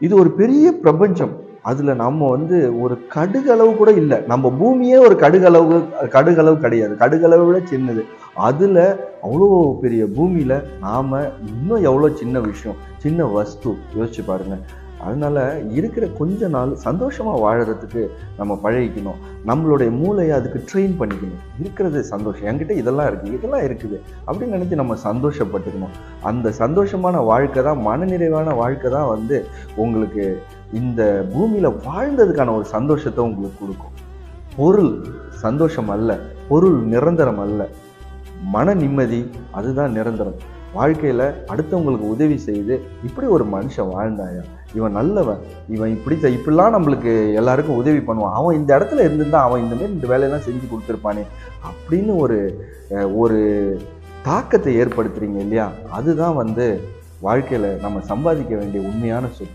இது ஒரு பெரிய பிரபஞ்சம். அதுல நம்ம வந்து ஒரு கடுகளவு கூட இல்ல. நம்ம பூமியே ஒரு கடுகளவு கடுகளவு கிடையாது. கடுகளவு விட சின்னது. அதுல அவ்வளோ பெரிய பூமியில நாம இன்னும் எவ்வளோ சின்ன விஷயம், சின்ன வஸ்து யோசிச்சு பாருங்க. அதனால இருக்கிற கொஞ்ச நாள் சந்தோஷமா வாழறதுக்கு நம்ம பழகிக்கணும். நம்மளுடைய மூளையை அதுக்கு ட்ரெயின் பண்ணிக்கணும். இருக்கிறது சந்தோஷம். என்கிட்ட இதெல்லாம் இருக்கு, இதெல்லாம் இருக்குது அப்படின்னு நினைச்சு நம்ம சந்தோஷப்பட்டுக்கணும். அந்த சந்தோஷமான வாழ்க்கை தான், மனநிறைவான வாழ்க்கை தான் வந்து உங்களுக்கு இந்த பூமியில வாழ்ந்ததுக்கான ஒரு சந்தோஷத்தை உங்களுக்கு கொடுக்கும். பொருள் சந்தோஷம் அல்ல, பொருள் நிரந்தரம் அல்ல. மன நிம்மதி அதுதான் நிரந்தரம். வாழ்க்கையில அடுத்தவங்களுக்கு உதவி செய்து இப்படி ஒரு மனுஷன் வாழ்ந்தாயா, இவன் நல்லவன், இவன் இப்படிலாம் நம்மளுக்கு எல்லாருக்கும் உதவி பண்ணுவான், அவன் இந்த இடத்துல இருந்திருந்தா அவன் இந்த மாதிரி இந்த வேலையெல்லாம் செஞ்சு கொடுத்துருப்பானே அப்படின்னு ஒரு தாக்கத்தை ஏற்படுத்துறீங்க இல்லையா? அதுதான் வந்து வாழ்க்கையில நம்ம சம்பாதிக்க வேண்டிய உண்மையான சொத்து.